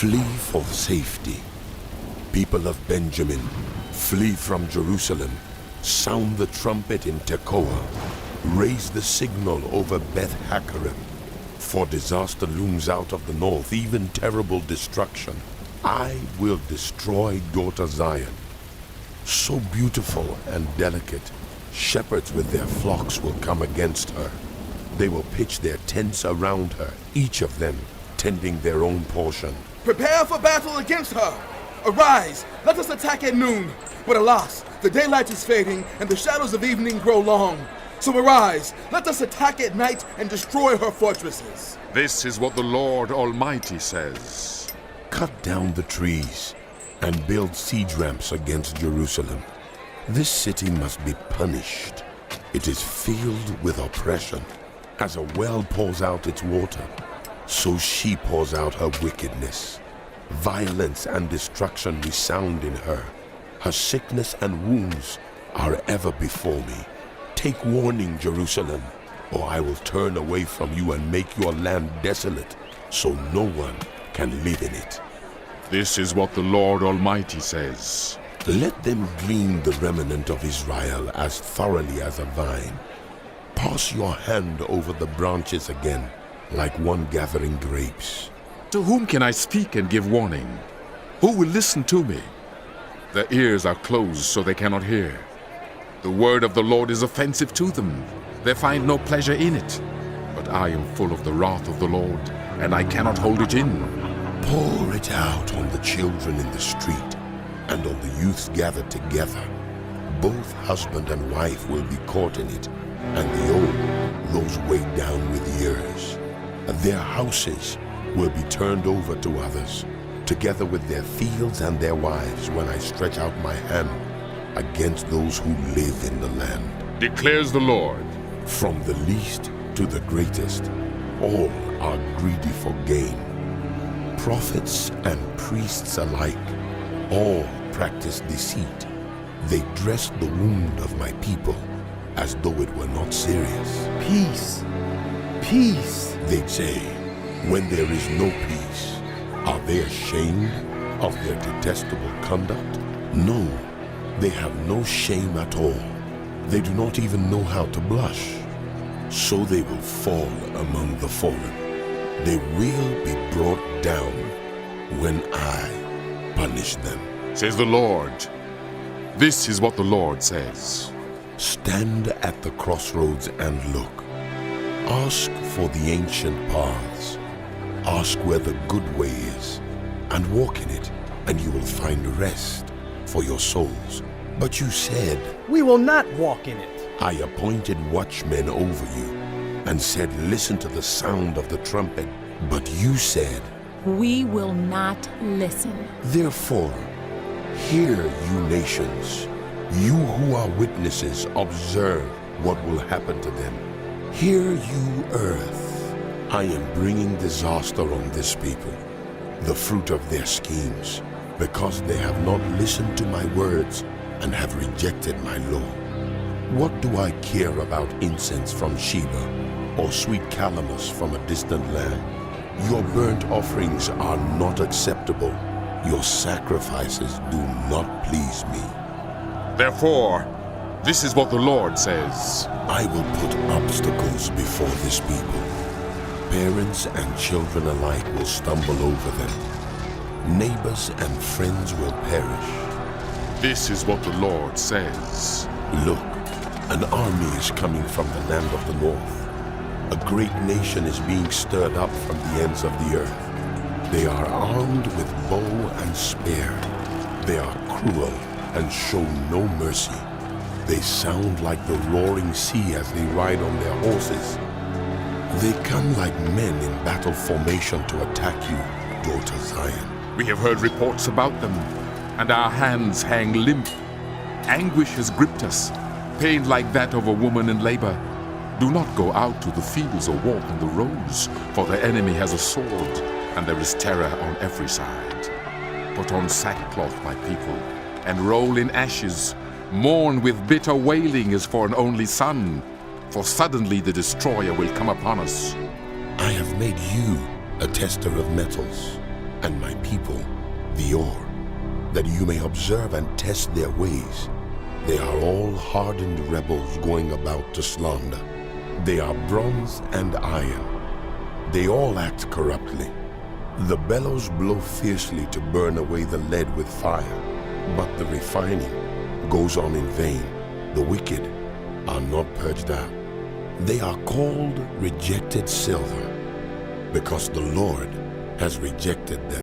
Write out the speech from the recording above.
Flee for safety. People of Benjamin, flee from Jerusalem. Sound the trumpet in Tekoa. Raise the signal over Beth Hakerem. For disaster looms out of the north, even terrible destruction. I will destroy daughter Zion. So beautiful and delicate, shepherds with their flocks will come against her. They will pitch their tents around her, each of them tending their own portion. Prepare for battle against her! Arise, let us attack at noon. But alas, the daylight is fading and the shadows of evening grow long. So arise, let us attack at night and destroy her fortresses. This is what the Lord Almighty says. Cut down the trees and build siege ramps against Jerusalem. This city must be punished. It is filled with oppression. As a well pours out its water, so she pours out her wickedness. Violence and destruction resound in her. Her sickness and wounds are ever before me. Take warning, Jerusalem, or I will turn away from you and make your land desolate, so no one can live in it. This is what the Lord Almighty says. Let them glean the remnant of Israel as thoroughly as a vine. Pass your hand over the branches again, like one gathering grapes. To whom can I speak and give warning? Who will listen to me? Their ears are closed so they cannot hear. The word of the Lord is offensive to them. They find no pleasure in it. But I am full of the wrath of the Lord, and I cannot hold it in. Pour it out on the children in the street, and on the youths gathered together. Both husband and wife will be caught in it, and the old, those weighed down with years. Their houses will be turned over to others, together with their fields and their wives, when I stretch out my hand against those who live in the land. Declares the Lord. From the least to the greatest, all are greedy for gain. Prophets and priests alike, all practice deceit. They dress the wound of my people as though it were not serious. Peace, peace, they'd say. When there is no peace, are they ashamed of their detestable conduct? No, they have no shame at all. They do not even know how to blush. So they will fall among the fallen. They will be brought down when I punish them. Says the Lord. This is what the Lord says. Stand at the crossroads and look. Ask for the ancient paths. Ask where the good way is, and walk in it, and you will find rest for your souls. But you said, we will not walk in it. I appointed watchmen over you, and said, listen to the sound of the trumpet. But you said, we will not listen. Therefore, hear, you nations. You who are witnesses, observe what will happen to them. Hear, you earth. I am bringing disaster on this people, the fruit of their schemes, because they have not listened to my words and have rejected my law. What do I care about incense from Sheba or sweet calamus from a distant land? Your burnt offerings are not acceptable. Your sacrifices do not please me. Therefore, this is what the Lord says. I will put obstacles before this people. Parents and children alike will stumble over them. Neighbors and friends will perish. This is what the Lord says. Look, an army is coming from the land of the north. A great nation is being stirred up from the ends of the earth. They are armed with bow and spear. They are cruel and show no mercy. They sound like the roaring sea as they ride on their horses. They come like men in battle formation to attack you, daughter Zion. We have heard reports about them, and our hands hang limp. Anguish has gripped us, pain like that of a woman in labor. Do not go out to the fields or walk on the roads, for the enemy has a sword, and there is terror on every side. Put on sackcloth, my people, and roll in ashes. Mourn with bitter wailing as for an only son, for suddenly the destroyer will come upon us. I have made you a tester of metals, and my people the ore, that you may observe and test their ways. They are all hardened rebels going about to slander. They are bronze and iron. They all act corruptly. The bellows blow fiercely to burn away the lead with fire, but the refining goes on in vain. The wicked are not purged out. They are called rejected silver, because the Lord has rejected them.